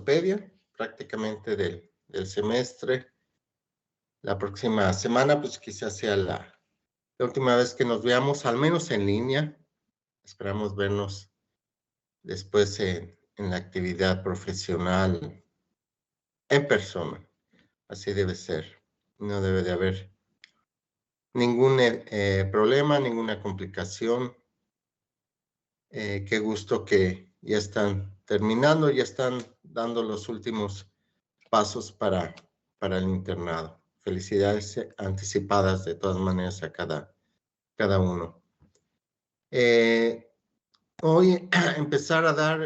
ortopedia, prácticamente del semestre. La próxima semana, pues quizás sea la última vez que nos veamos, al menos en línea. Esperamos vernos después en la actividad profesional en persona. Así debe ser. No debe de haber ningún problema, ninguna complicación. Qué gusto que ya están terminando, ya están dando los últimos pasos para el internado. Felicidades anticipadas de todas maneras a cada uno. Hoy empezar a dar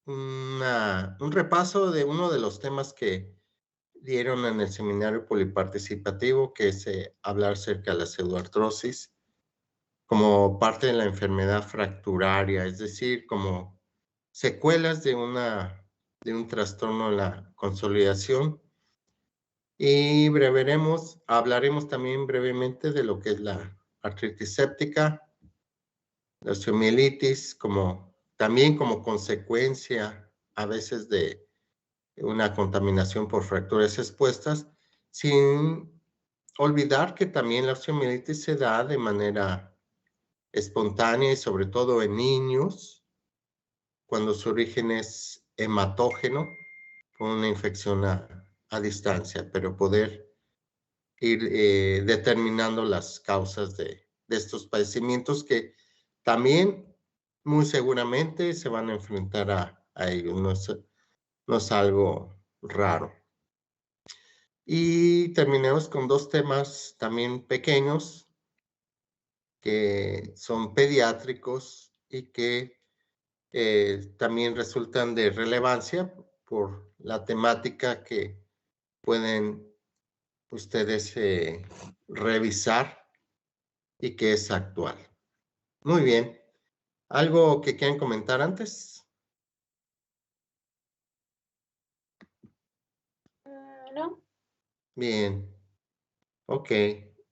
un repaso de uno de los temas que dieron en el seminario poliparticipativo, que es hablar acerca de la pseudoartrosis como parte de la enfermedad fracturaria, es decir, como secuelas de un trastorno de la consolidación. Y hablaremos también brevemente de lo que es la artritis séptica, la osteomielitis, también como consecuencia a veces de una contaminación por fracturas expuestas, sin olvidar que también la osteomielitis se da de manera espontánea y sobre todo en niños, cuando su origen es hematógeno, con una infección a distancia, pero poder ir determinando las causas de estos padecimientos que también muy seguramente se van a enfrentar a ellos, no es algo raro. Y terminemos con dos temas también pequeños que son pediátricos y que también resultan de relevancia por la temática que pueden ustedes revisar y que es actual. Muy bien. ¿Algo que quieran comentar antes? No. Bien. Ok.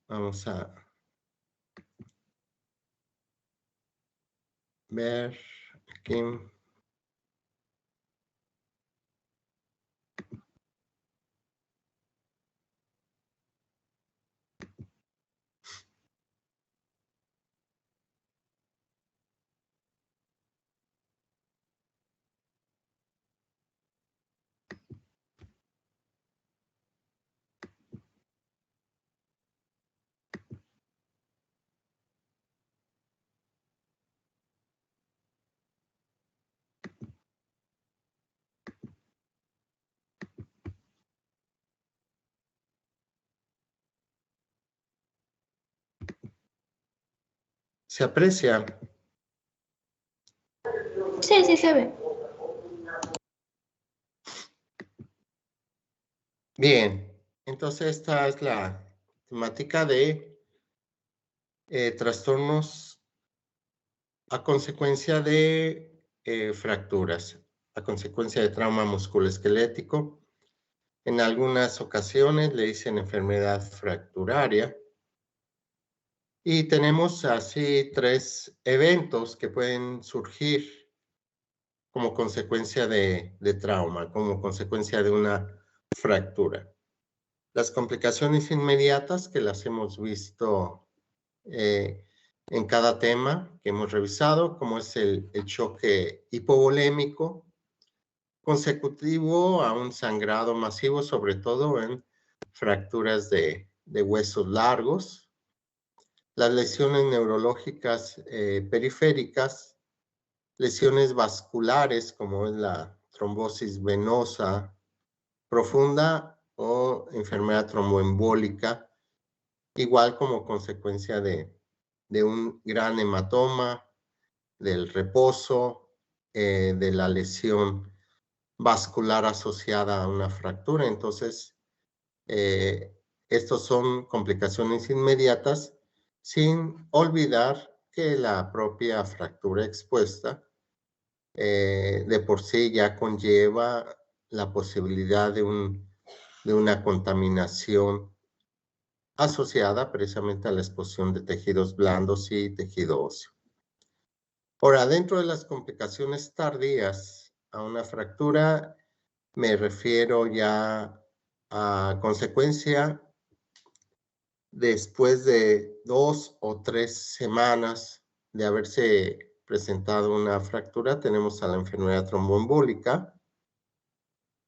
Vamos a ver aquí. ¿Se aprecia? Sí, sí se ve. Bien. Entonces esta es la temática de trastornos a consecuencia de fracturas, a consecuencia de trauma musculoesquelético. En algunas ocasiones le dicen enfermedad fracturaria. Y tenemos así 3 eventos que pueden surgir como consecuencia de trauma, como consecuencia de una fractura. Las complicaciones inmediatas que las hemos visto en cada tema que hemos revisado, como es el choque hipovolémico, consecutivo a un sangrado masivo, sobre todo en fracturas de huesos largos, las lesiones neurológicas periféricas, lesiones vasculares como es la trombosis venosa profunda o enfermedad tromboembólica, igual como consecuencia de un gran hematoma, del reposo, de la lesión vascular asociada a una fractura. Entonces, estos son complicaciones inmediatas, sin olvidar que la propia fractura expuesta de por sí ya conlleva la posibilidad de una contaminación asociada precisamente a la exposición de tejidos blandos y tejido óseo. Ahora, dentro de las complicaciones tardías, a una fractura, me refiero ya a consecuencia después de 2 o 3 semanas de haberse presentado una fractura, tenemos a la enfermedad tromboembólica,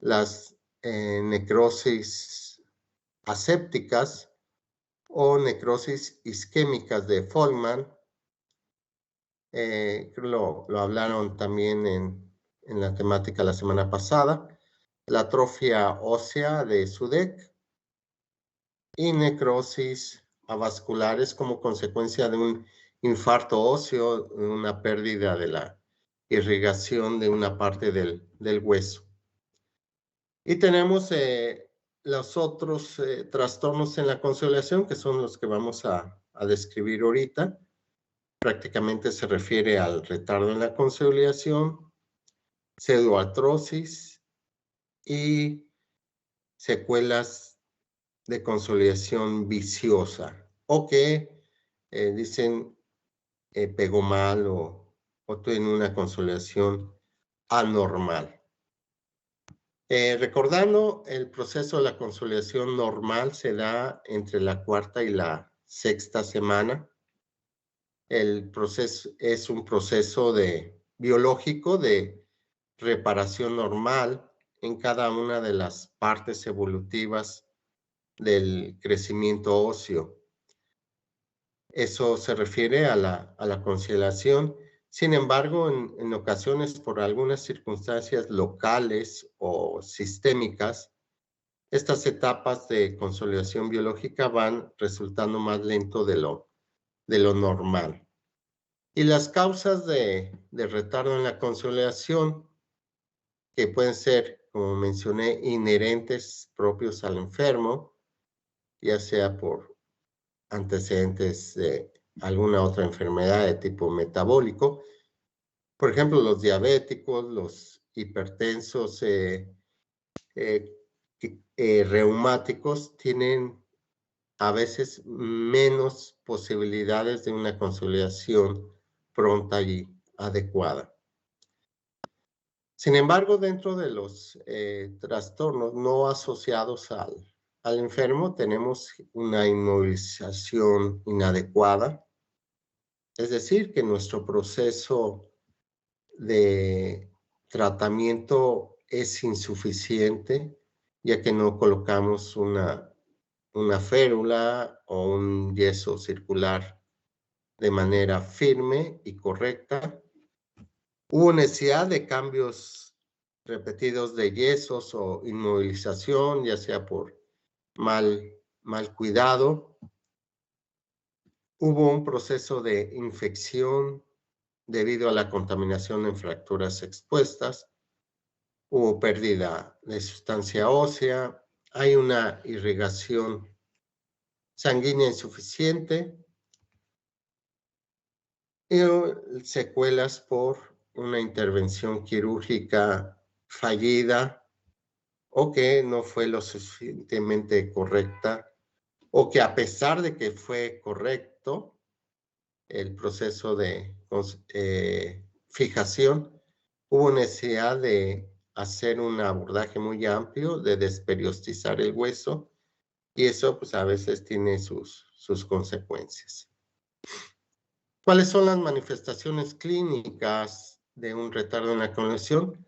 las necrosis asépticas o necrosis isquémicas de Follmann. Lo hablaron también en la temática la semana pasada. La atrofia ósea de Sudeck y necrosis avasculares como consecuencia de un infarto óseo, una pérdida de la irrigación de una parte del hueso. Y tenemos los otros trastornos en la consolidación, que son los que vamos a describir ahorita. Prácticamente se refiere al retardo en la consolidación, pseudoartrosis y secuelas de consolidación viciosa, o que dicen pegó mal o tiene una consolidación anormal. Recordando, el proceso de la consolidación normal se da entre la cuarta y la sexta semana. El proceso es un proceso biológico de reparación normal en cada una de las partes evolutivas del crecimiento óseo. Eso se refiere a la consolidación. Sin embargo, en ocasiones, por algunas circunstancias locales o sistémicas, estas etapas de consolidación biológica van resultando más lento de lo normal. Y las causas de retardo en la consolidación, que pueden ser, como mencioné, inherentes propios al enfermo, ya sea por antecedentes de alguna otra enfermedad de tipo metabólico. Por ejemplo, los diabéticos, los hipertensos, reumáticos tienen a veces menos posibilidades de una consolidación pronta y adecuada. Sin embargo, dentro de los trastornos no asociados al enfermo, tenemos una inmovilización inadecuada, es decir, que nuestro proceso de tratamiento es insuficiente, ya que no colocamos una férula o un yeso circular de manera firme y correcta. Hubo necesidad de cambios repetidos de yesos o inmovilización, ya sea por mal cuidado. Hubo un proceso de infección debido a la contaminación en fracturas expuestas. Hubo pérdida de sustancia ósea. Hay una irrigación sanguínea insuficiente y secuelas por una intervención quirúrgica fallida o que no fue lo suficientemente correcta, o que a pesar de que fue correcto el proceso de fijación, hubo necesidad de hacer un abordaje muy amplio, de desperiostizar el hueso, y eso pues a veces tiene sus consecuencias. ¿Cuáles son las manifestaciones clínicas de un retardo en la consolidación?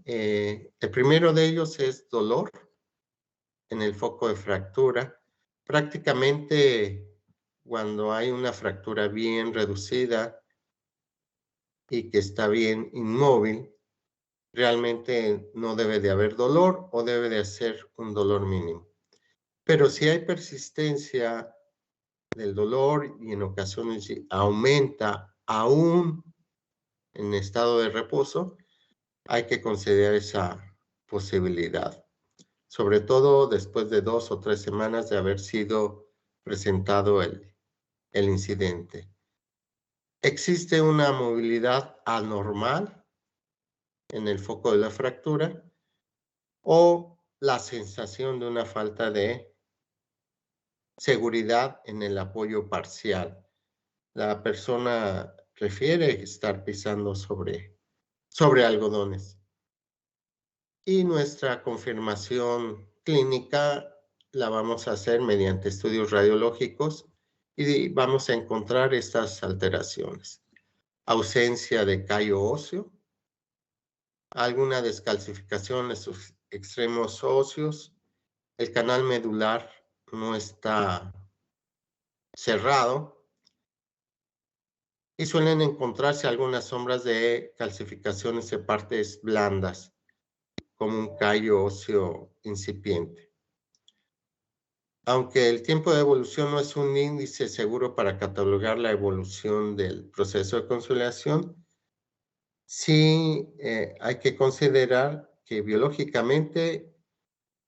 El primero de ellos es dolor en el foco de fractura. Prácticamente cuando hay una fractura bien reducida y que está bien inmóvil, realmente no debe de haber dolor o debe de ser un dolor mínimo. Pero si hay persistencia del dolor y en ocasiones aumenta aún en estado de reposo, hay que considerar esa posibilidad, sobre todo después de 2 o 3 semanas de haber sido presentado el incidente. Existe una movilidad anormal en el foco de la fractura o la sensación de una falta de seguridad en el apoyo parcial. La persona prefiere estar pisando sobre sobre algodones. Y nuestra confirmación clínica la vamos a hacer mediante estudios radiológicos y vamos a encontrar estas alteraciones. Ausencia de callo óseo, alguna descalcificación en sus extremos óseos, el canal medular no está cerrado y suelen encontrarse algunas sombras de calcificaciones de partes blandas, como un callo óseo incipiente. Aunque el tiempo de evolución no es un índice seguro para catalogar la evolución del proceso de consolidación, sí hay que considerar que biológicamente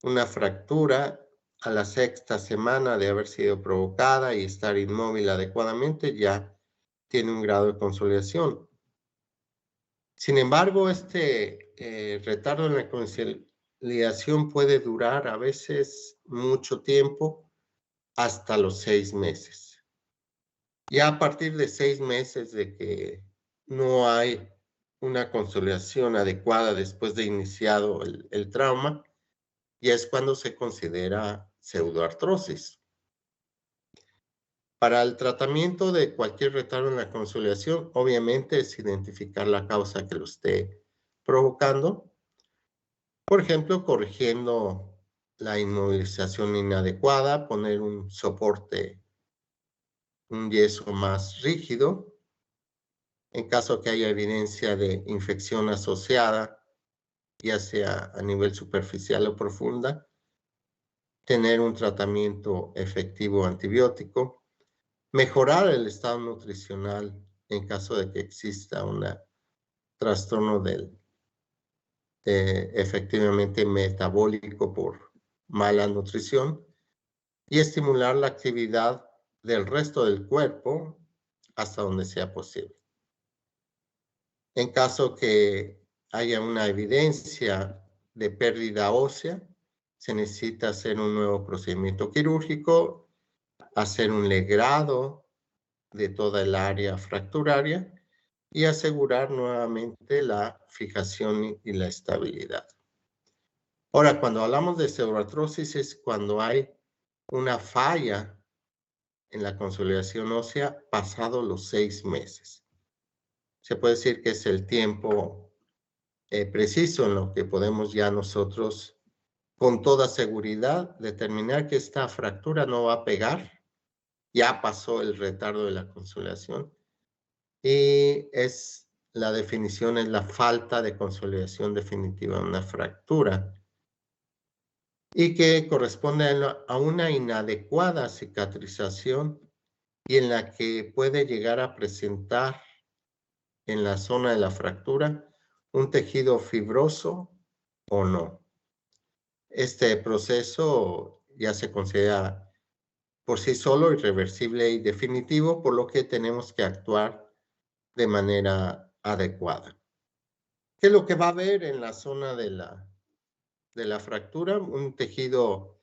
una fractura a la sexta semana de haber sido provocada y estar inmóvil adecuadamente ya tiene un grado de consolidación. Sin embargo, este retardo en la consolidación puede durar a veces mucho tiempo, hasta los 6 meses. Ya a partir de 6 meses de que no hay una consolidación adecuada después de iniciado el trauma, ya es cuando se considera pseudoartrosis. Para el tratamiento de cualquier retardo en la consolidación, obviamente es identificar la causa que lo esté provocando. Por ejemplo, corrigiendo la inmovilización inadecuada, poner un soporte, un yeso más rígido. En caso que haya evidencia de infección asociada, ya sea a nivel superficial o profunda, tener un tratamiento efectivo antibiótico, mejorar el estado nutricional en caso de que exista un trastorno efectivamente metabólico por mala nutrición y estimular la actividad del resto del cuerpo hasta donde sea posible. En caso que haya una evidencia de pérdida ósea, se necesita hacer un nuevo procedimiento quirúrgico, hacer un legrado de toda el área fracturaria y asegurar nuevamente la fijación y la estabilidad. Ahora, cuando hablamos de pseudoartrosis es cuando hay una falla en la consolidación ósea pasado los 6 meses. Se puede decir que es el tiempo preciso en lo que podemos ya nosotros con toda seguridad determinar que esta fractura no va a pegar, ya pasó el retardo de la consolidación y la definición es la falta de consolidación definitiva de una fractura y que corresponde a una inadecuada cicatrización y en la que puede llegar a presentar en la zona de la fractura un tejido fibroso o no. Este proceso ya se considera por sí solo irreversible y definitivo, por lo que tenemos que actuar de manera adecuada. ¿Qué es lo que va a haber en la zona de la fractura? Un tejido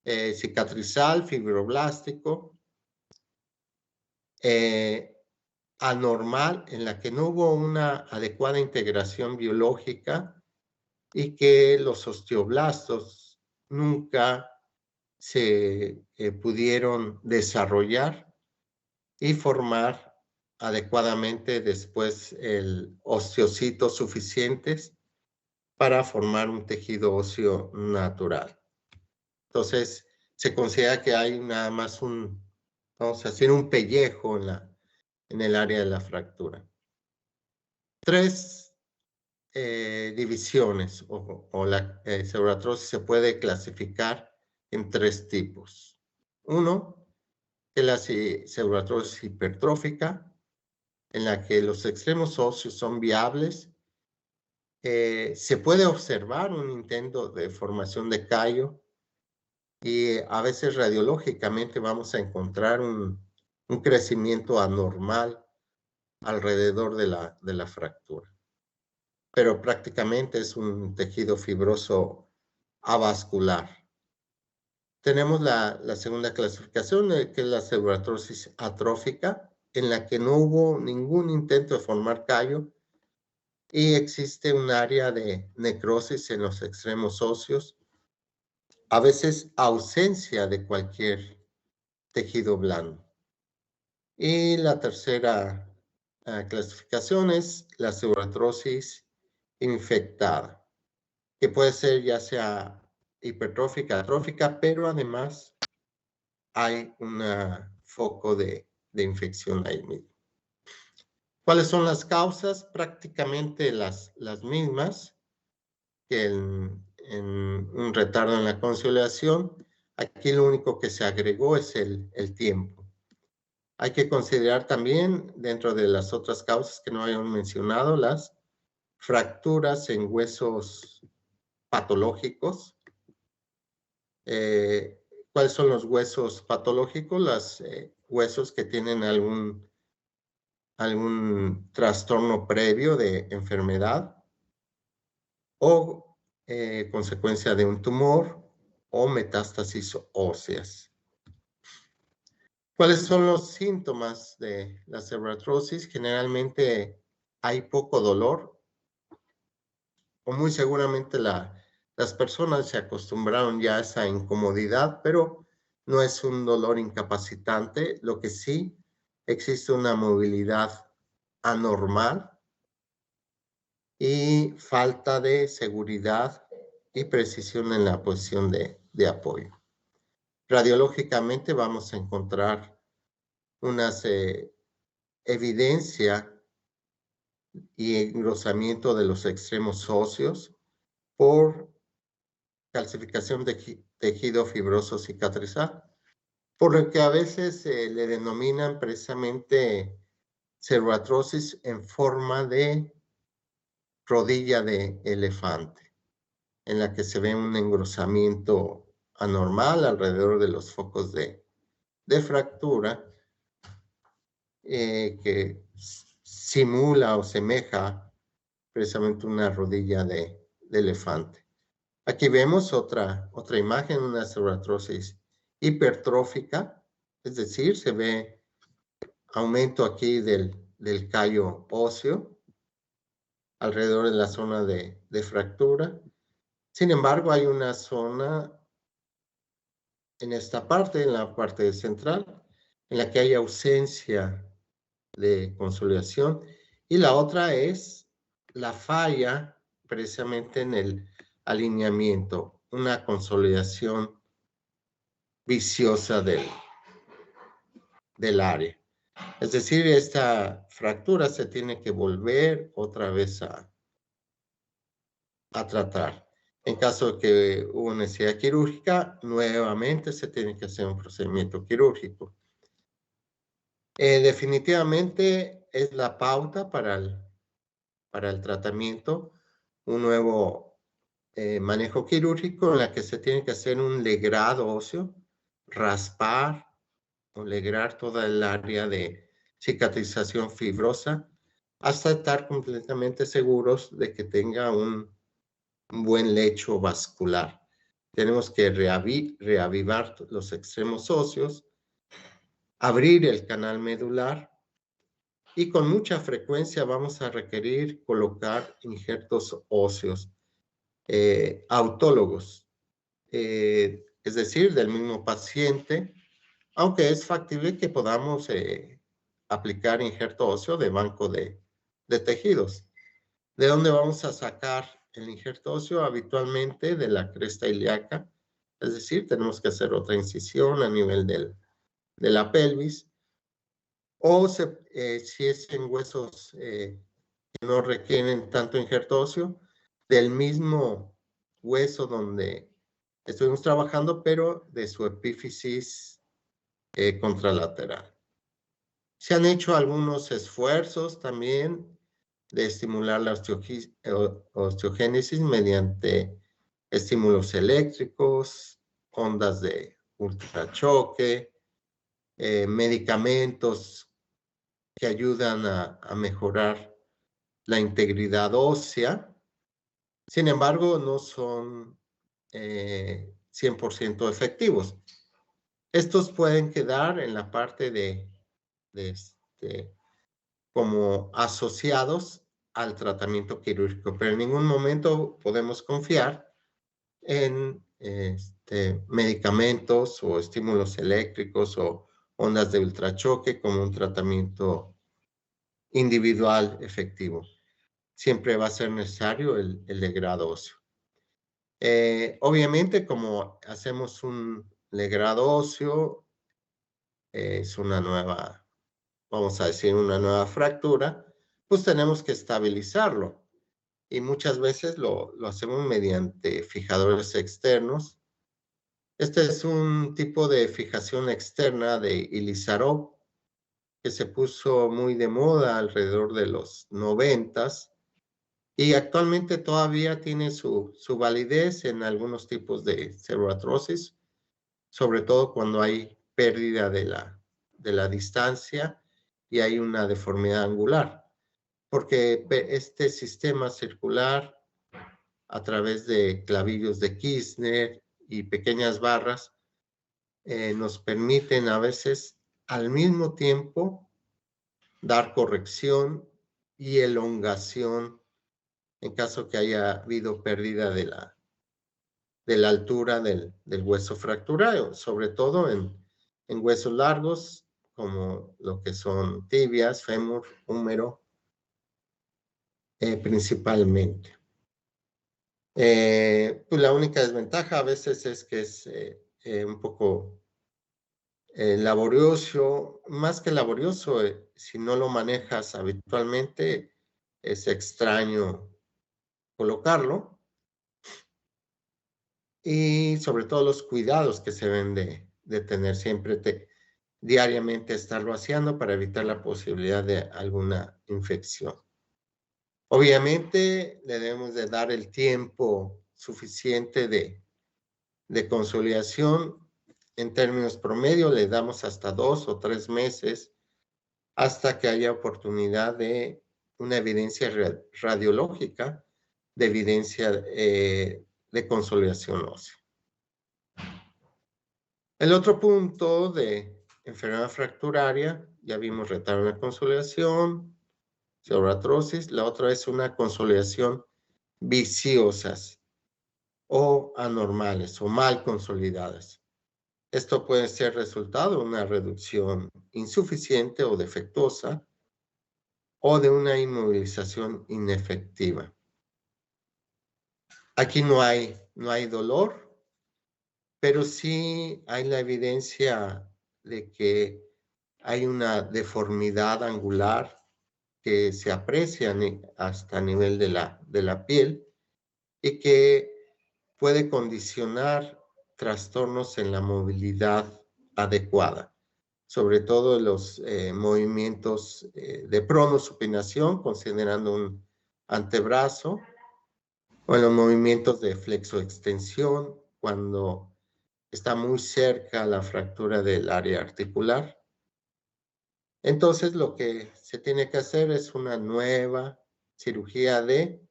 cicatrizal, fibroblástico, anormal, en la que no hubo una adecuada integración biológica y que los osteoblastos nunca se pudieron desarrollar y formar adecuadamente después el osteocitos suficientes para formar un tejido óseo natural. Entonces, se considera que hay nada más vamos a decir, un pellejo en el área de la fractura. 3 divisiones o la pseudoartrosis se puede clasificar en 3 tipos. Uno, que es la pseudoartrosis hipertrófica, en la que los extremos óseos son viables. Se puede observar un intento de formación de callo y a veces radiológicamente vamos a encontrar un crecimiento anormal alrededor de la fractura. Pero prácticamente es un tejido fibroso avascular. Tenemos la segunda clasificación, que es la pseudoartrosis atrófica, en la que no hubo ningún intento de formar callo y existe un área de necrosis en los extremos óseos, a veces ausencia de cualquier tejido blando. Y la tercera clasificación es la pseudoartrosis infectada, que puede ser ya sea hipertrófica, atrófica, pero además hay un foco de infección ahí mismo. ¿Cuáles son las causas? Prácticamente las mismas que en un retardo en la consolidación. Aquí lo único que se agregó es el tiempo. Hay que considerar también, dentro de las otras causas que no habíamos mencionado, las fracturas en huesos patológicos. ¿Cuáles son los huesos patológicos? Los huesos que tienen algún trastorno previo de enfermedad o consecuencia de un tumor o metástasis óseas. ¿Cuáles son los síntomas de la pseudoartrosis? Generalmente hay poco dolor, o muy seguramente las personas se acostumbraron ya a esa incomodidad, pero no es un dolor incapacitante. Lo que sí, existe una movilidad anormal y falta de seguridad y precisión en la posición de apoyo. Radiológicamente vamos a encontrar unas evidencia y engrosamiento de los extremos óseos por calcificación de tejido fibroso cicatrizal, por lo que a veces le denominan precisamente pseudoartrosis en forma de rodilla de elefante, en la que se ve un engrosamiento anormal alrededor de los focos de fractura que simula o semeja precisamente una rodilla de elefante. Aquí vemos otra imagen, una pseudoartrosis hipertrófica, es decir, se ve aumento aquí del callo óseo alrededor de la zona de fractura. Sin embargo, hay una zona en esta parte, en la parte central, en la que hay ausencia de consolidación, y la otra es la falla precisamente en el alineamiento, una consolidación viciosa del área. Es decir, esta fractura se tiene que volver otra vez a tratar. En caso de que hubo necesidad quirúrgica, nuevamente se tiene que hacer un procedimiento quirúrgico. Definitivamente es la pauta para el tratamiento, un nuevo manejo quirúrgico en la que se tiene que hacer un legrado óseo, raspar o legrar toda el área de cicatrización fibrosa hasta estar completamente seguros de que tenga un buen lecho vascular. Tenemos que reavivar los extremos óseos, abrir el canal medular y con mucha frecuencia vamos a requerir colocar injertos óseos autólogos, es decir, del mismo paciente, aunque es factible que podamos aplicar injerto óseo de banco de tejidos. ¿De dónde vamos a sacar el injerto óseo? Habitualmente de la cresta ilíaca, es decir, tenemos que hacer otra incisión a nivel de la pelvis, o si es en huesos que no requieren tanto injerto óseo, del mismo hueso donde estuvimos trabajando, pero de su epífisis contralateral. Se han hecho algunos esfuerzos también de estimular la osteogénesis mediante estímulos eléctricos, ondas de ultrachoque, medicamentos que ayudan a mejorar la integridad ósea. Sin embargo, no son 100% efectivos. Estos pueden quedar en la parte como asociados al tratamiento quirúrgico, pero en ningún momento podemos confiar en medicamentos o estímulos eléctricos o ondas de ultrachoque como un tratamiento individual efectivo. Siempre va a ser necesario el legrado óseo. Obviamente, como hacemos un legrado óseo, es una nueva, vamos a decir, una nueva fractura, pues tenemos que estabilizarlo. Y muchas veces lo hacemos mediante fijadores externos. Este es un tipo de fijación externa de Ilizarov que se puso muy de moda alrededor de los 90s y actualmente todavía tiene su validez en algunos tipos de pseudoartrosis, sobre todo cuando hay pérdida de la distancia y hay una deformidad angular, porque este sistema circular a través de clavillos de Kirchner y pequeñas barras nos permiten a veces al mismo tiempo dar corrección y elongación en caso que haya habido pérdida de la altura del hueso fracturado, sobre todo en huesos largos como lo que son tibias, fémur, húmero, principalmente. Pues la única desventaja a veces es que es un poco laborioso, más que laborioso, si no lo manejas habitualmente, es extraño colocarlo. Y sobre todo los cuidados que se deben de tener siempre diariamente estarlo haciendo para evitar la posibilidad de alguna infección. Obviamente le debemos de dar el tiempo suficiente de consolidación. En términos promedio le damos hasta 2 o 3 meses hasta que haya oportunidad de una evidencia radiológica, de evidencia de consolidación ósea. El otro punto de enfermedad fracturaria, ya vimos retardo en la consolidación, pseudoartrosis, la otra es una consolidación viciosas o anormales o mal consolidadas. Esto puede ser resultado de una reducción insuficiente o defectuosa o de una inmovilización inefectiva. Aquí no hay dolor, pero sí hay la evidencia de que hay una deformidad angular que se aprecia hasta el nivel de la piel y que puede condicionar trastornos en la movilidad adecuada, sobre todo los movimientos de pronosupinación, considerando un antebrazo, o en los movimientos de flexoextensión, cuando está muy cerca la fractura del área articular. Entonces, lo que se tiene que hacer es una nueva cirugía de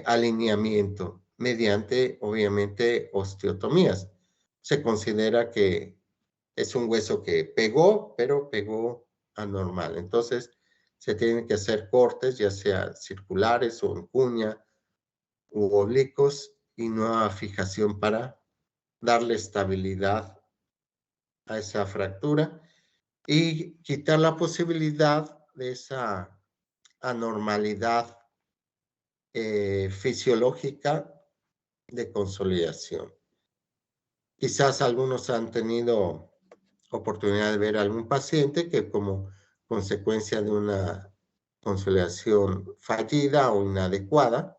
alineamiento mediante, obviamente, osteotomías. Se considera que es un hueso que pegó, pero pegó anormal. Entonces, se tienen que hacer cortes, ya sea circulares o en cuña u oblicuos, y nueva fijación para darle estabilidad a esa fractura y quitar la posibilidad de esa anormalidad fisiológica de consolidación. Quizás algunos han tenido oportunidad de ver a algún paciente que como consecuencia de una consolidación fallida o inadecuada,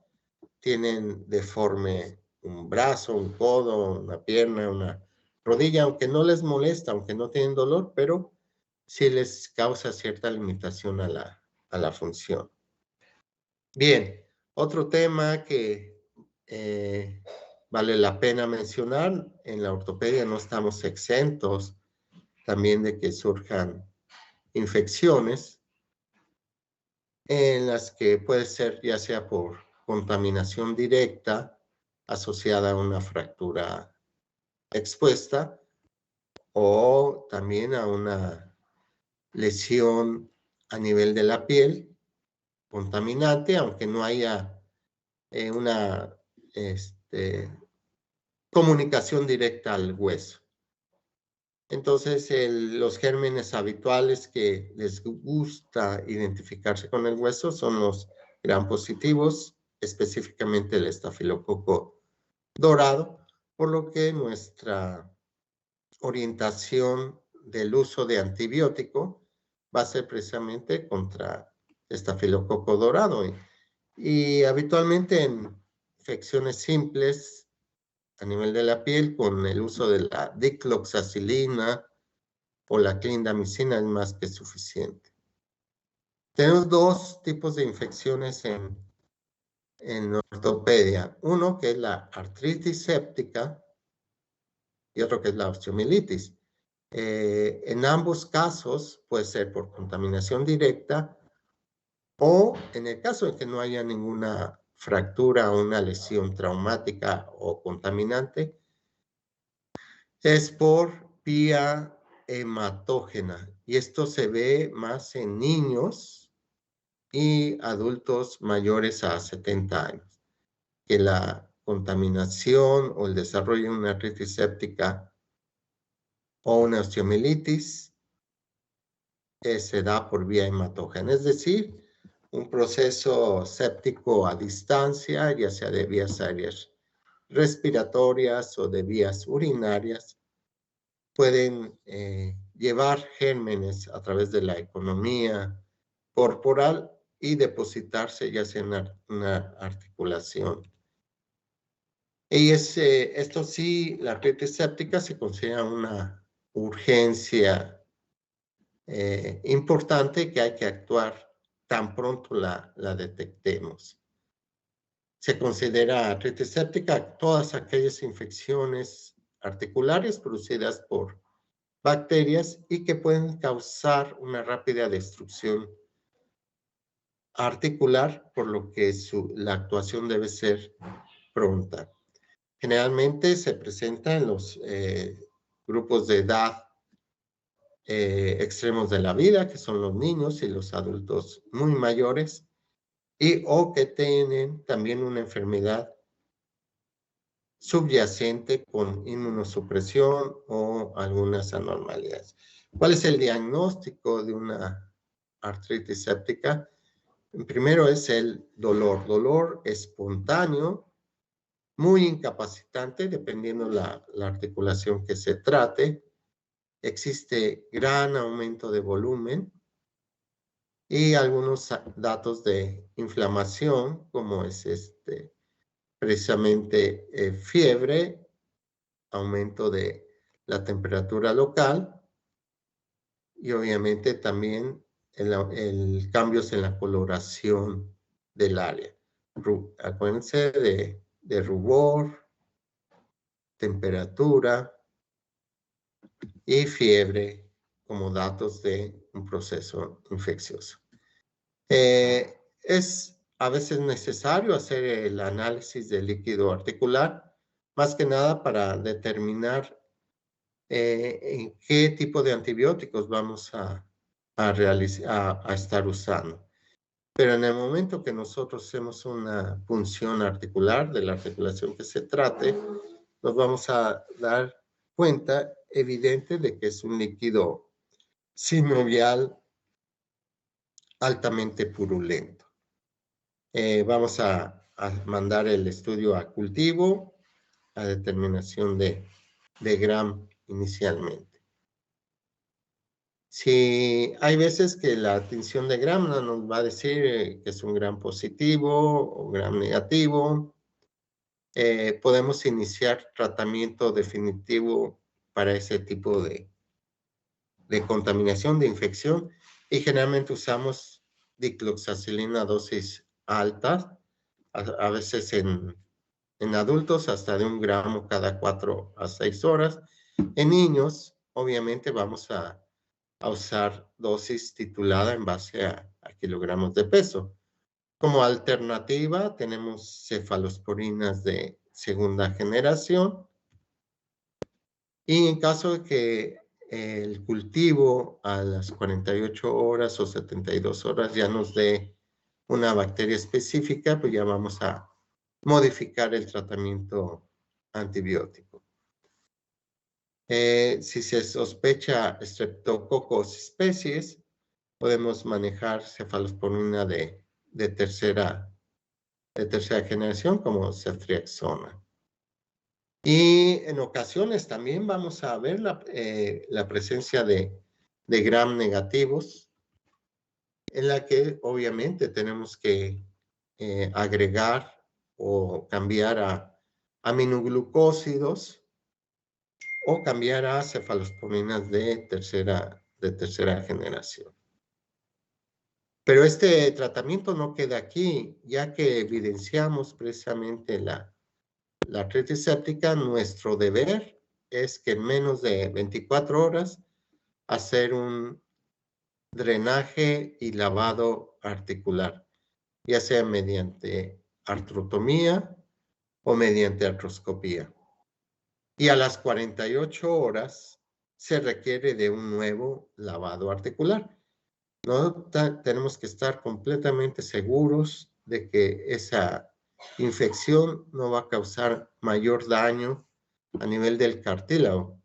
tienen deforme un brazo, un codo, una pierna, una rodilla, aunque no les molesta, aunque no tienen dolor, pero sí les causa cierta limitación a la función. Bien, otro tema que vale la pena mencionar, en la ortopedia no estamos exentos también de que surjan infecciones en las que puede ser ya sea por contaminación directa asociada a una fractura expuesta o también a una lesión a nivel de la piel contaminante, aunque no haya una comunicación directa al hueso. Entonces, los gérmenes habituales que les gusta identificarse con el hueso son los gram positivos, específicamente el estafilococo dorado, por lo que nuestra orientación del uso de antibiótico va a ser precisamente contra estafilococo dorado. Y habitualmente en infecciones simples a nivel de la piel, con el uso de la dicloxacilina o la clindamicina es más que suficiente. Tenemos dos tipos de infecciones en ortopedia. Uno que es la artritis séptica y otro que es la osteomielitis. En ambos casos puede ser por contaminación directa o en el caso de que no haya ninguna fractura o una lesión traumática o contaminante, es por vía hematógena. Y esto se ve más en niños y adultos mayores a 70 años, que la contaminación o el desarrollo de una artritis séptica o una osteomielitis se da por vía hematógena, es decir, un proceso séptico a distancia, ya sea de vías aéreas respiratorias o de vías urinarias, pueden llevar gérmenes a través de la economía corporal y depositarse ya sea en una articulación. Y esto sí, la artritis séptica se considera una urgencia importante que hay que actuar tan pronto la detectemos. Se considera artritis séptica todas aquellas infecciones articulares producidas por bacterias y que pueden causar una rápida destrucción articular, por lo que la actuación debe ser pronta. Generalmente se presenta en los grupos de edad extremos de la vida, que son los niños y los adultos muy mayores, y o que tienen también una enfermedad subyacente con inmunosupresión o algunas anormalidades. ¿Cuál es el diagnóstico de una artritis séptica? Primero es el dolor espontáneo, muy incapacitante dependiendo la articulación que se trate. Existe gran aumento de volumen y algunos datos de inflamación, como es precisamente fiebre, aumento de la temperatura local y obviamente también el cambios en la coloración del área. Acuérdense de rubor, temperatura y fiebre como datos de un proceso infeccioso. Es a veces necesario hacer el análisis del líquido articular, más que nada para determinar en qué tipo de antibióticos vamos a estar usando. Pero en el momento que nosotros hacemos una punción articular de la articulación que se trate, nos vamos a dar cuenta evidente de que es un líquido sinovial altamente purulento. Vamos a mandar el estudio a cultivo, a determinación de Gram inicialmente. Si hay veces que la tinción de Gram nos va a decir que es un Gram positivo o Gram negativo, podemos iniciar tratamiento definitivo para ese tipo de contaminación, de infección, y generalmente usamos dicloxacilina a dosis altas, a veces en adultos hasta de 1 gramo cada 4 a 6 horas. En niños, obviamente, vamos a usar dosis titulada en base a kilogramos de peso. Como alternativa, tenemos cefalosporinas de segunda generación. Y en caso de que el cultivo a las 48 horas o 72 horas ya nos dé una bacteria específica, pues ya vamos a modificar el tratamiento antibiótico. Si se sospecha Streptococcus species, podemos manejar cefalosporina de tercera generación como ceftriaxona. Y en ocasiones también vamos a ver la presencia de gram negativos, en la que obviamente tenemos que agregar o cambiar a aminoglucósidos o cambiar a cefalosporinas de tercera generación. Pero este tratamiento no queda aquí, ya que evidenciamos precisamente la artritis séptica. Nuestro deber es que en menos de 24 horas hacer un drenaje y lavado articular, ya sea mediante artrotomía o mediante artroscopía. Y a las 48 horas se requiere de un nuevo lavado articular. Tenemos que estar completamente seguros de que esa infección no va a causar mayor daño a nivel del cartílago,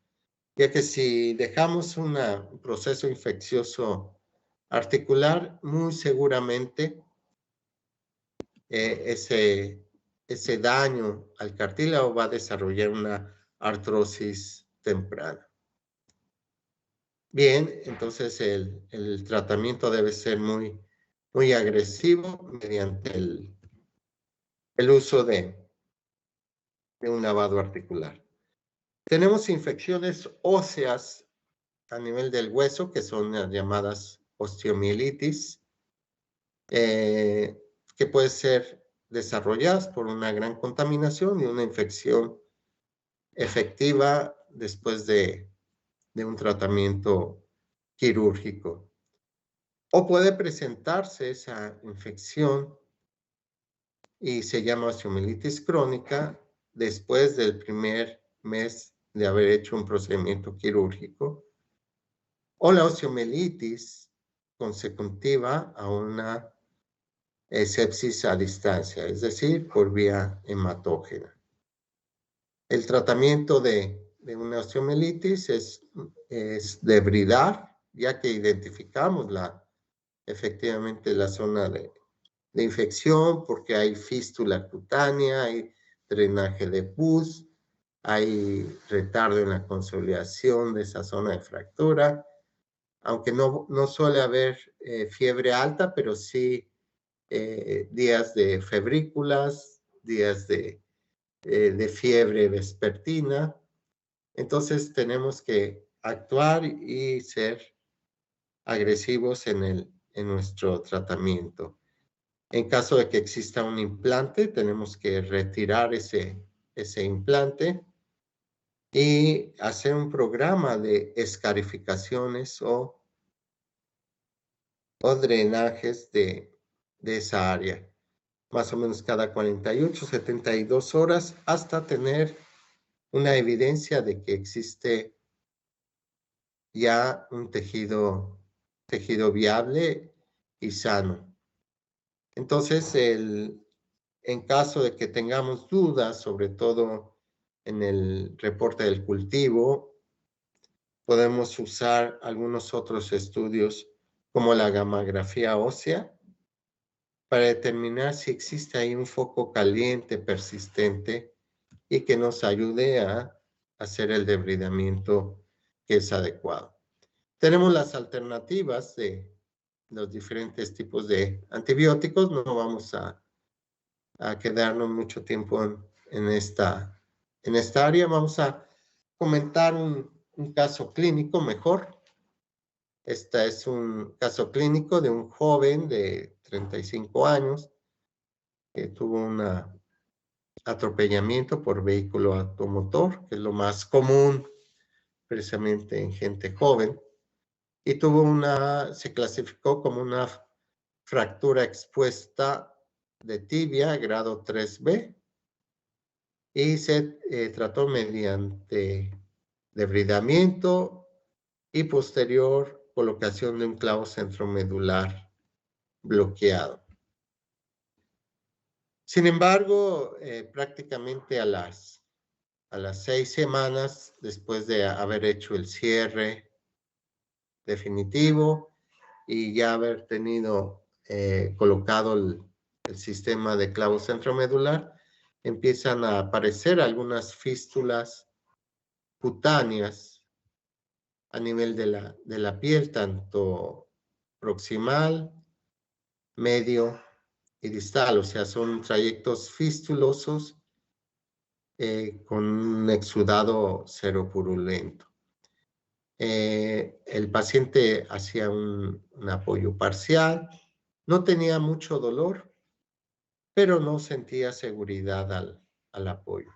ya que si dejamos un proceso infeccioso articular, muy seguramente ese daño al cartílago va a desarrollar una artrosis temprana. Bien, entonces el tratamiento debe ser muy agresivo mediante el uso de un lavado articular. Tenemos infecciones óseas a nivel del hueso, que son las llamadas osteomielitis, que pueden ser desarrolladas por una gran contaminación y una infección efectiva después de un tratamiento quirúrgico. O puede presentarse esa infección y se llama osteomielitis crónica después del primer mes de haber hecho un procedimiento quirúrgico, o la osteomielitis consecutiva a una sepsis a distancia, es decir, por vía hematógena. El tratamiento de una osteomielitis es debridar, ya que identificamos efectivamente la zona de infección, porque hay fístula cutánea, hay drenaje de pus, hay retardo en la consolidación de esa zona de fractura, aunque no suele haber fiebre alta, pero sí días de febrículas, días de fiebre vespertina. Entonces tenemos que actuar y ser agresivos en nuestro tratamiento. En caso de que exista un implante, tenemos que retirar ese implante y hacer un programa de escarificaciones o drenajes de esa área, más o menos cada 48, 72 horas, hasta tener una evidencia de que existe ya un tejido viable y sano. Entonces, en caso de que tengamos dudas, sobre todo en el reporte del cultivo, podemos usar algunos otros estudios como la gammagrafía ósea para determinar si existe ahí un foco caliente persistente y que nos ayude a hacer el debridamiento que es adecuado. Tenemos las alternativas de los diferentes tipos de antibióticos. No vamos a quedarnos mucho tiempo en esta área. Vamos a comentar un caso clínico mejor. Este es un caso clínico de un joven de 35 años que tuvo un atropellamiento por vehículo automotor, que es lo más común precisamente en gente joven, y se clasificó como una fractura expuesta de tibia grado 3B y se trató mediante debridamiento y posterior colocación de un clavo centromedular bloqueado. Sin embargo, prácticamente a las 6 semanas, después de haber hecho el cierre definitivo y ya haber tenido colocado el sistema de clavo centromedular, empiezan a aparecer algunas fístulas cutáneas a nivel de la piel, tanto proximal, medio y distal, o sea, son trayectos fistulosos con un exudado seropurulento. El paciente hacía un apoyo parcial, no tenía mucho dolor, pero no sentía seguridad al apoyo.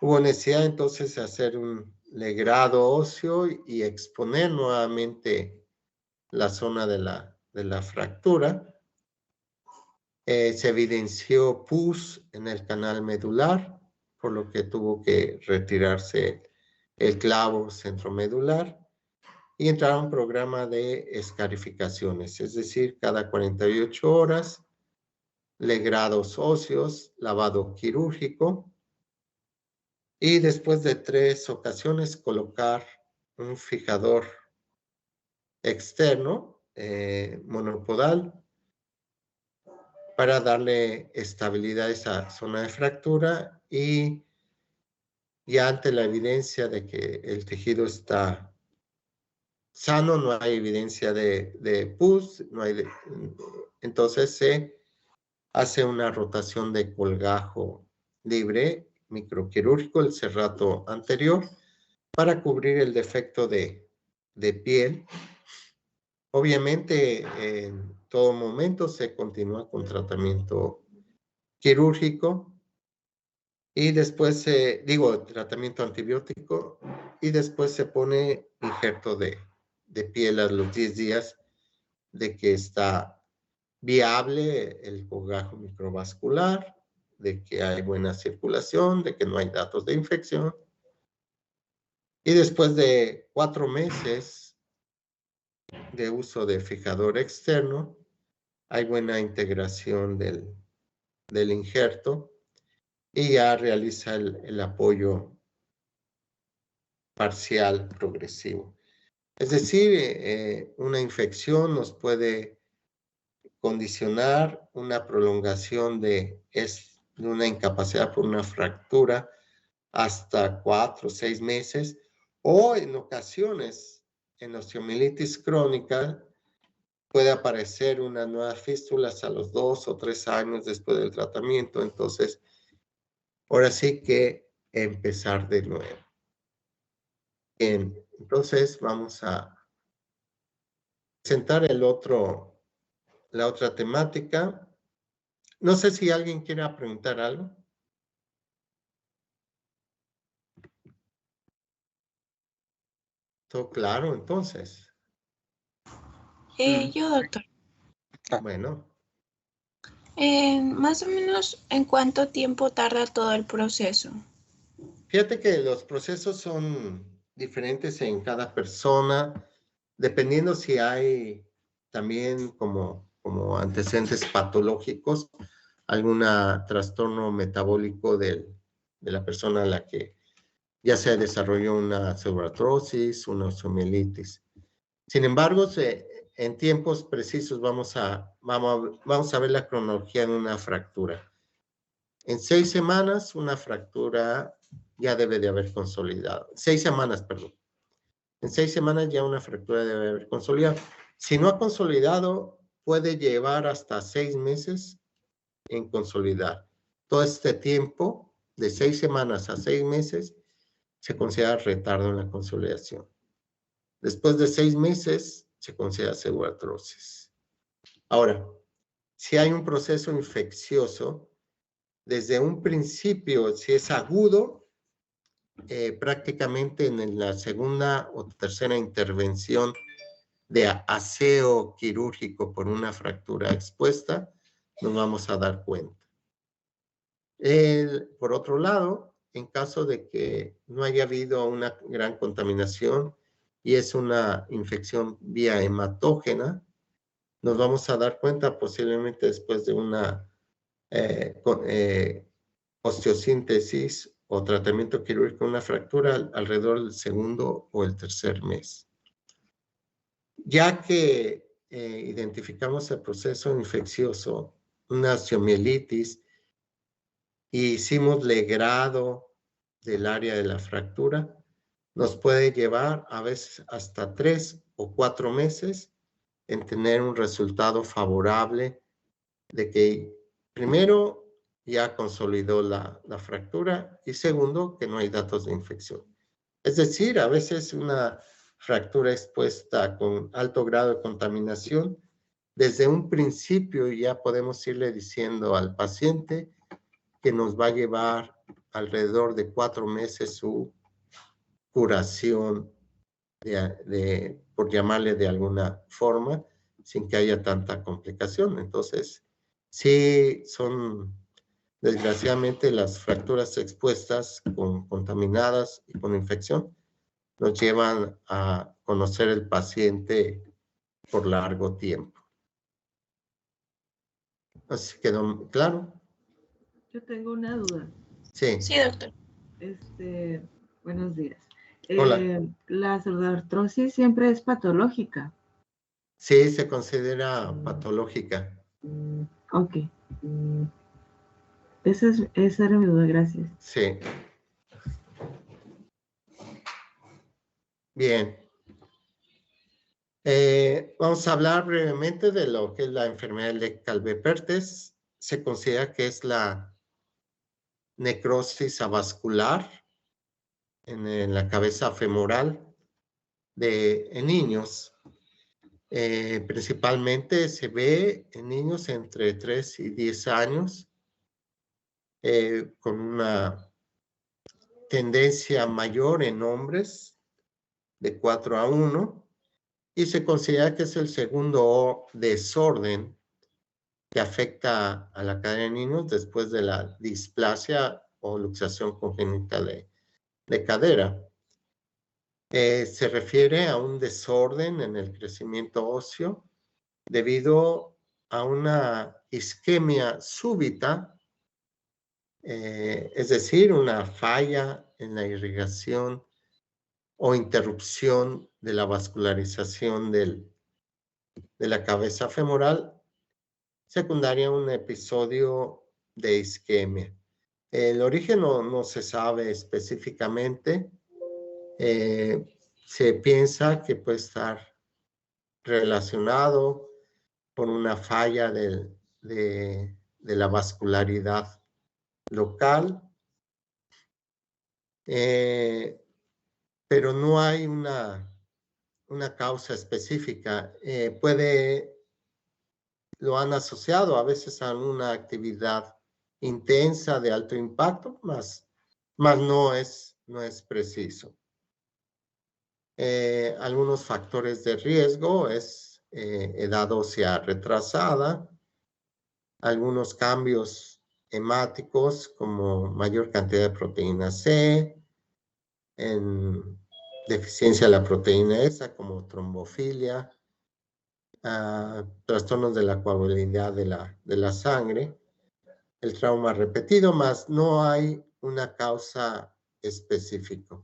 Hubo necesidad entonces de hacer un legrado óseo y exponer nuevamente la zona de la fractura. Se evidenció pus en el canal medular, por lo que tuvo que retirarse el clavo centromedular y entrar a un programa de escarificaciones, es decir, cada 48 horas, legrados óseos, lavado quirúrgico y después de 3 ocasiones colocar un fijador externo monopodal para darle estabilidad a esa zona de fractura y ya ante la evidencia de que el tejido está sano, no hay evidencia de pus, entonces se hace una rotación de colgajo libre microquirúrgico, el cerrato anterior, para cubrir el defecto de piel. Obviamente, en todo momento se continúa con tratamiento quirúrgico y después tratamiento antibiótico y después se pone injerto de piel a los 10 días de que está viable el colgajo microvascular, de que hay buena circulación, de que no hay datos de infección. Y después de 4 meses de uso de fijador externo, hay buena integración del injerto y ya realiza el apoyo parcial progresivo. Es decir, una infección nos puede condicionar una prolongación de una incapacidad por una fractura hasta 4 o 6 meses, o en ocasiones, en osteomielitis crónica, puede aparecer una nueva fístula hasta los 2 o 3 años después del tratamiento. Entonces, ahora sí que empezar de nuevo. Bien, entonces vamos a presentar la otra temática. No sé si alguien quiera preguntar algo. ¿Todo claro entonces? Yo, doctor. Bueno, Más o menos, ¿en cuánto tiempo tarda todo el proceso? fíjate que los procesos son diferentes en cada persona, dependiendo si hay también como antecedentes patológicos, algún trastorno metabólico de la persona a la que ya se desarrolló una pseudoartrosis, una osteomielitis. Sin embargo, en tiempos precisos vamos a ver la cronología de una fractura. En 6 semanas, una fractura ya debe de haber consolidado. 6 semanas, perdón. En 6 semanas ya una fractura debe haber consolidado. Si no ha consolidado, puede llevar hasta 6 meses en consolidar. Todo este tiempo, de 6 semanas a 6 meses, se considera retardo en la consolidación. Después de 6 meses, se considera pseudoartrosis. Ahora, si hay un proceso infeccioso, desde un principio, si es agudo, prácticamente en la segunda o tercera intervención de aseo quirúrgico por una fractura expuesta, nos vamos a dar cuenta. Por otro lado, en caso de que no haya habido una gran contaminación y es una infección vía hematógena, nos vamos a dar cuenta posiblemente después de una con osteosíntesis o tratamiento quirúrgico de una fractura alrededor del segundo o el tercer mes. Ya que identificamos el proceso infeccioso, una osteomielitis, y hicimos legrado del área de la fractura, nos puede llevar a veces hasta 3 o 4 meses en tener un resultado favorable de que primero ya consolidó la fractura y segundo que no hay datos de infección. Es decir, a veces una fractura expuesta con alto grado de contaminación, desde un principio ya podemos irle diciendo al paciente que nos va a llevar alrededor de 4 meses su curación, por llamarle de alguna forma, sin que haya tanta complicación. Entonces, sí son desgraciadamente las fracturas expuestas, contaminadas y con infección, nos llevan a conocer el paciente por largo tiempo. Así quedó claro. Yo tengo una duda. Sí. Sí, doctor. Buenos días. Hola. La pseudoartrosis siempre es patológica. Sí, se considera patológica. Ok. Esa era mi duda, gracias. Sí. Bien. Vamos a hablar brevemente de lo que es la enfermedad de Calvé-Pertes. Se considera que es la necrosis avascular en la cabeza femoral en niños. Principalmente se ve en niños entre 3 y 10 años con una tendencia mayor en hombres de 4 a 1 y se considera que es el segundo desorden que afecta a la cadera de niños después de la displasia o luxación congénita de cadera. Se refiere a un desorden en el crecimiento óseo debido a una isquemia súbita, es decir, una falla en la irrigación o interrupción de la vascularización de la cabeza femoral, secundaria a un episodio de isquemia. El origen no se sabe específicamente. Se piensa que puede estar relacionado con una falla de la vascularidad local, pero no hay una causa específica. Lo han asociado a veces a una actividad intensa de alto impacto, más no es preciso. Algunos factores de riesgo es edad ósea retrasada, algunos cambios hemáticos como mayor cantidad de proteína C, en deficiencia de la proteína esa como trombofilia, trastornos de la coagulabilidad de la sangre, el trauma repetido, más no hay una causa específica.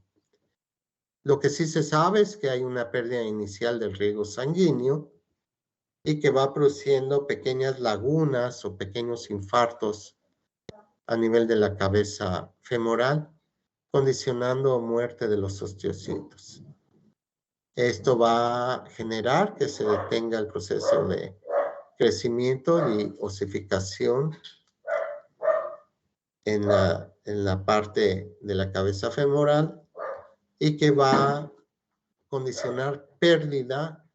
Lo que sí se sabe es que hay una pérdida inicial del riego sanguíneo y que va produciendo pequeñas lagunas o pequeños infartos a nivel de la cabeza femoral, condicionando muerte de los osteocitos. Esto va a generar que se detenga el proceso de crecimiento y osificación en la parte de la cabeza femoral y que va a condicionar pérdida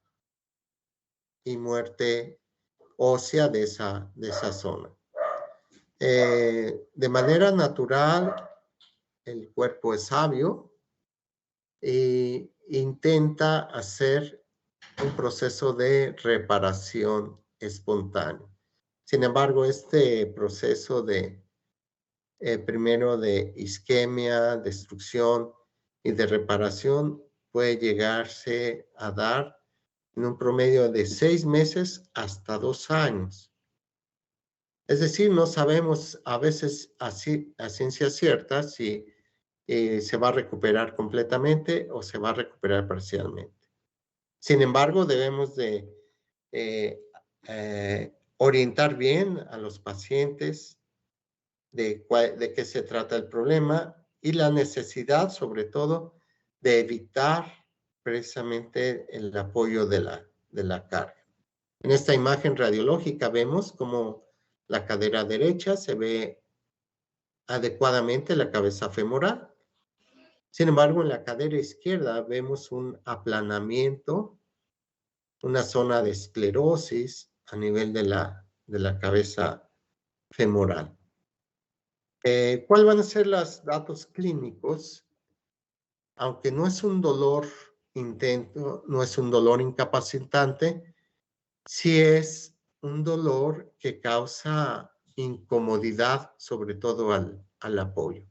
y muerte ósea de esa zona. De manera natural, el cuerpo es sabio e intenta hacer un proceso de reparación espontáneo. Sin embargo, este proceso primero de isquemia, destrucción y de reparación puede llegarse a dar en un promedio de 6 meses hasta 2 años. Es decir, no sabemos a veces así, a ciencia cierta si se va a recuperar completamente o se va a recuperar parcialmente. Sin embargo, debemos de orientar bien a los pacientes de qué se trata el problema y la necesidad, sobre todo, de evitar precisamente el apoyo de la carga. En esta imagen radiológica vemos cómo la cadera derecha se ve adecuadamente la cabeza femoral. Sin embargo, en la cadera izquierda vemos un aplanamiento, una zona de esclerosis a nivel de la cabeza femoral. ¿Cuáles van a ser los datos clínicos? Aunque no es un dolor intenso, no es un dolor incapacitante, sí es un dolor que causa incomodidad, sobre todo al apoyo.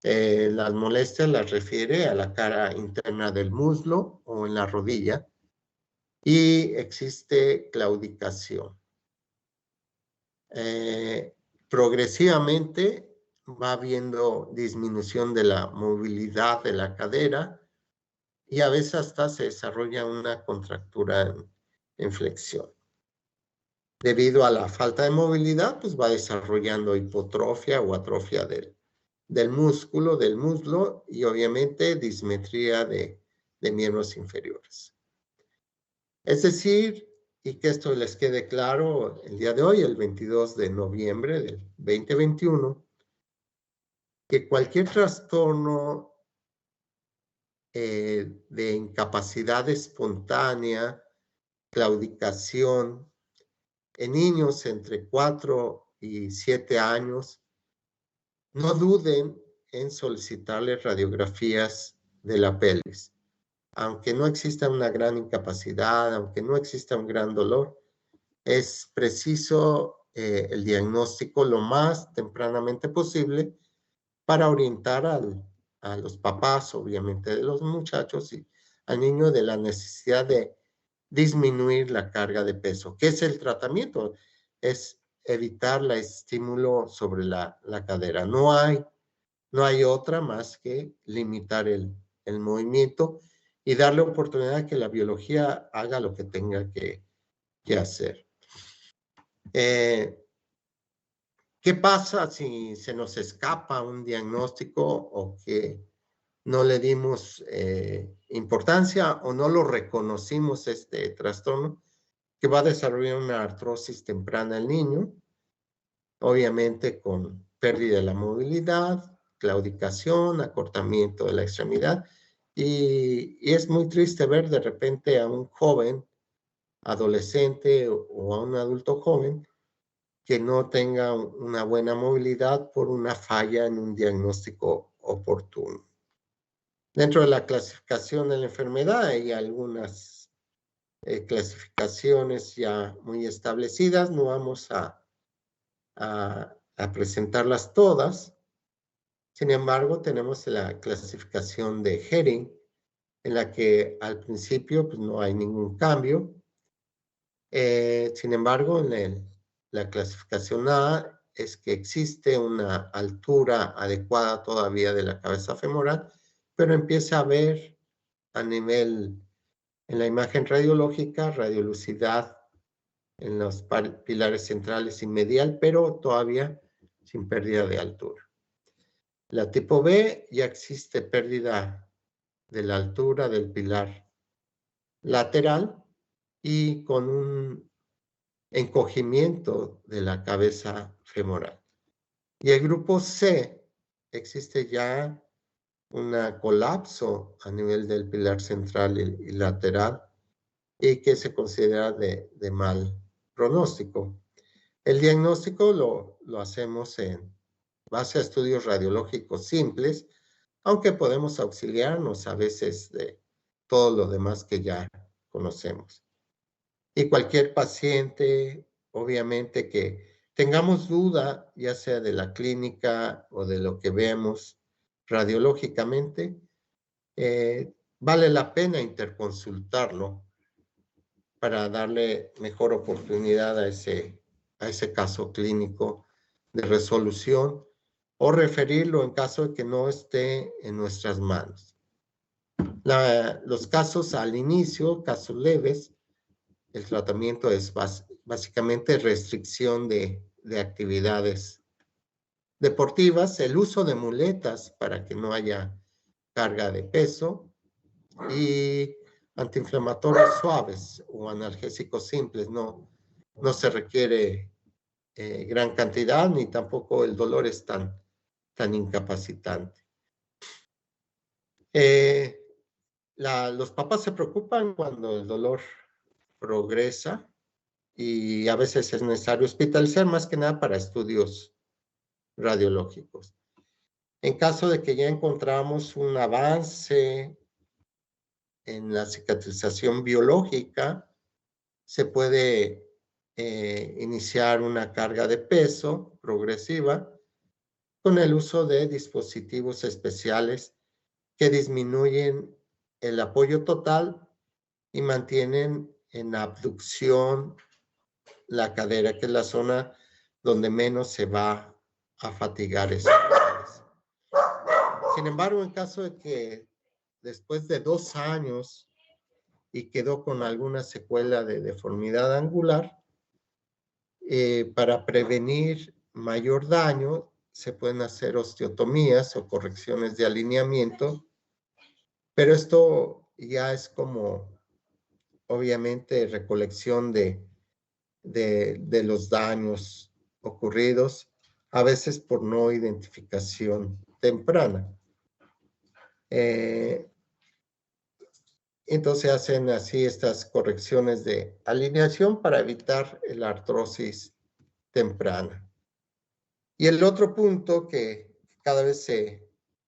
Las molestias las refiere a la cara interna del muslo o en la rodilla y existe claudicación. Progresivamente va habiendo disminución de la movilidad de la cadera y a veces hasta se desarrolla una contractura en flexión. Debido a la falta de movilidad, pues va desarrollando hipotrofia o atrofia del músculo, del muslo y obviamente dismetría de miembros inferiores. Es decir, y que esto les quede claro el día de hoy, el 22 de noviembre del 2021, que cualquier trastorno de incapacidad espontánea, claudicación, en niños entre 4 y 7 años, no duden en solicitarles radiografías de la pelvis. Aunque no exista una gran incapacidad, aunque no exista un gran dolor, es preciso el diagnóstico lo más tempranamente posible para orientar a los papás, obviamente, de los muchachos y al niño de la necesidad de disminuir la carga de peso. ¿Qué es el tratamiento? Es evitar el estímulo sobre la cadera. No hay otra más que limitar el movimiento y darle oportunidad a que la biología haga lo que tenga que hacer. ¿Qué pasa si se nos escapa un diagnóstico o que no le dimos importancia o no lo reconocimos este trastorno? Que va a desarrollar una artrosis temprana el niño, obviamente con pérdida de la movilidad, claudicación, acortamiento de la extremidad, y es muy triste ver de repente a un joven, adolescente o a un adulto joven que no tenga una buena movilidad por una falla en un diagnóstico oportuno. Dentro de la clasificación de la enfermedad hay algunas clasificaciones ya muy establecidas, no vamos a presentarlas todas. Sin embargo, tenemos la clasificación de Hering, en la que al principio pues, no hay ningún cambio. Sin embargo, en la clasificación A es que existe una altura adecuada todavía de la cabeza femoral, pero empieza a haber a nivel, en la imagen radiológica, radiolucidad en los pilares centrales y medial, pero todavía sin pérdida de altura. La tipo B ya existe pérdida de la altura del pilar lateral y con un encogimiento de la cabeza femoral. Y el grupo C existe ya un colapso a nivel del pilar central y lateral y que se considera de mal pronóstico. El diagnóstico lo hacemos en base a estudios radiológicos simples, aunque podemos auxiliarnos a veces de todo lo demás que ya conocemos. Y cualquier paciente, obviamente que tengamos duda, ya sea de la clínica o de lo que vemos radiológicamente, vale la pena interconsultarlo para darle mejor oportunidad a ese a ese caso clínico de resolución o referirlo en caso de que no esté en nuestras manos. Los casos al inicio, casos leves, el tratamiento es básicamente restricción de actividades deportivas, el uso de muletas para que no haya carga de peso y antiinflamatorios suaves o analgésicos simples. No se requiere gran cantidad ni tampoco el dolor es tan incapacitante. Los papás se preocupan cuando el dolor progresa y a veces es necesario hospitalizar más que nada para estudios radiológicos. En caso de que ya encontramos un avance en la cicatrización biológica, se puede iniciar una carga de peso progresiva con el uso de dispositivos especiales que disminuyen el apoyo total y mantienen en abducción la cadera, que es la zona donde menos se va a fatigar esa cadera. Sin embargo, en caso de que después de 2 años y quedó con alguna secuela de deformidad angular, para prevenir mayor daño, se pueden hacer osteotomías o correcciones de alineamiento, pero esto ya es como, obviamente, recolección de los daños ocurridos, a veces por no identificación temprana. Entonces hacen así estas correcciones de alineación para evitar la artrosis temprana. Y el otro punto que cada vez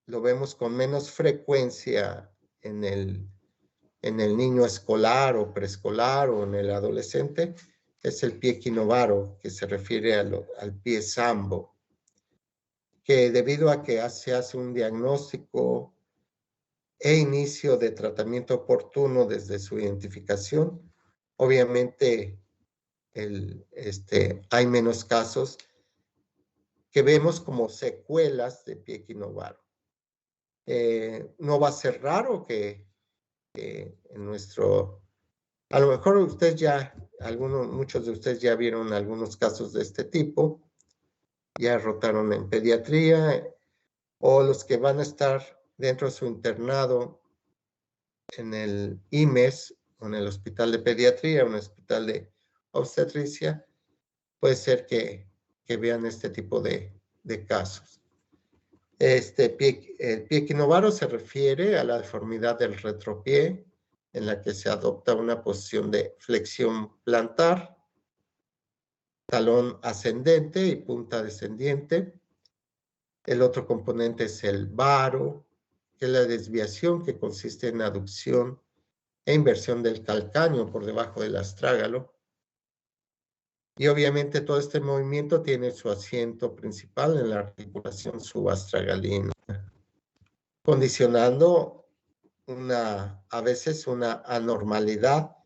lo vemos con menos frecuencia en el niño escolar o preescolar o en el adolescente es el pie equinovaro, que se refiere al pie sambo, que debido a que se hace un diagnóstico e inicio de tratamiento oportuno desde su identificación, obviamente hay menos casos que vemos como secuelas de pie equinovaro. No va a ser raro que en nuestro, a lo mejor ustedes ya, muchos de ustedes ya vieron algunos casos de este tipo, ya rotaron en pediatría, o los que van a estar dentro de su internado en el IMES, o en el hospital de pediatría, o en el hospital de obstetricia, puede ser que vean este tipo de casos. El pie equinovaro se refiere a la deformidad del retropié, en la que se adopta una posición de flexión plantar, talón ascendente y punta descendiente. El otro componente es el varo, que es la desviación que consiste en aducción e inversión del calcáneo por debajo del astrágalo. Y obviamente todo este movimiento tiene su asiento principal en la articulación subastragalina, condicionando a veces una anormalidad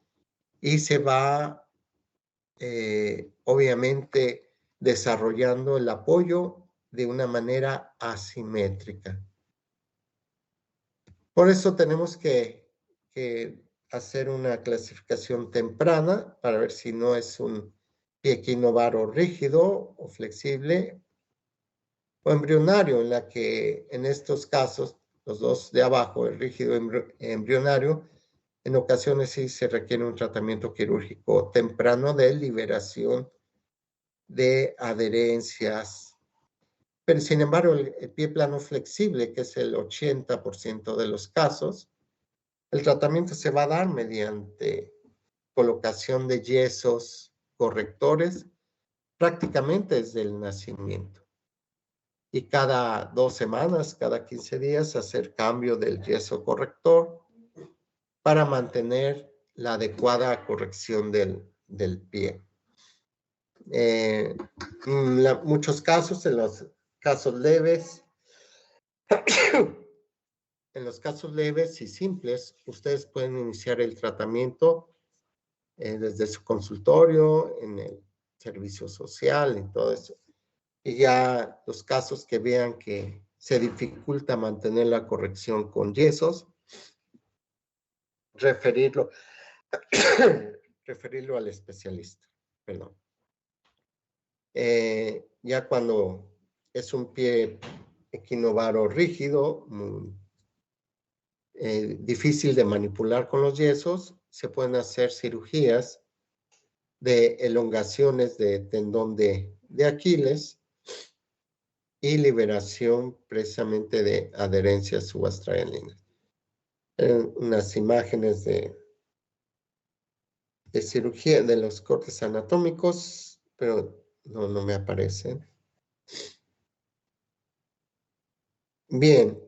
y se va obviamente desarrollando el apoyo de una manera asimétrica. Por eso tenemos que hacer una clasificación temprana para ver si no es un pie equinovaro rígido o flexible o embrionario, en la que en estos casos, los dos de abajo, el rígido embrionario, en ocasiones sí se requiere un tratamiento quirúrgico temprano de liberación de adherencias. Pero sin embargo, el pie plano flexible, que es el 80% de los casos, el tratamiento se va a dar mediante colocación de yesos correctores prácticamente desde el nacimiento. Y cada 2 semanas, cada 15 días, hacer cambio del yeso corrector para mantener la adecuada corrección del pie. Muchos casos, en los casos leves, en los casos leves y simples, ustedes pueden iniciar el tratamiento desde su consultorio, en el servicio social y todo eso. Y ya los casos que vean que se dificulta mantener la corrección con yesos, referirlo al especialista, perdón. Ya cuando es un pie equinovaro rígido, difícil de manipular con los yesos, se pueden hacer cirugías de elongaciones de tendón de Aquiles y liberación precisamente de adherencias subastrayalinas. Unas imágenes de cirugía de los cortes anatómicos, pero no me aparecen. Bien,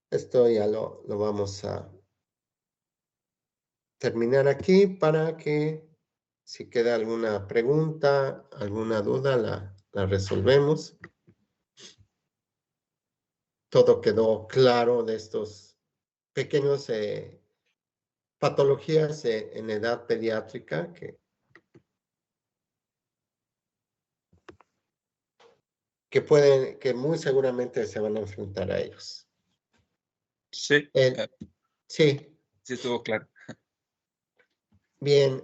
esto ya lo vamos a terminar aquí para que si queda alguna pregunta, alguna duda, la resolvemos. Todo quedó claro de estos pequeños patologías en edad pediátrica que muy seguramente se van a enfrentar a ellos. Sí, Sí. sí estuvo claro. Bien,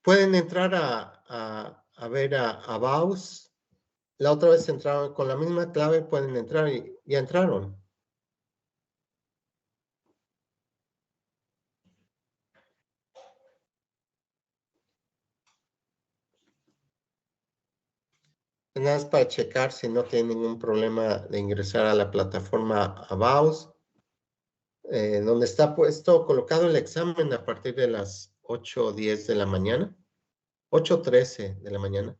pueden entrar a ver a Baus. La otra vez entraron con la misma clave, pueden entrar y ya entraron. Nada más para checar si no tienen ningún problema de ingresar a la plataforma Baus, donde está colocado el examen a partir de las 8:10 de la mañana, 8:13 de la mañana.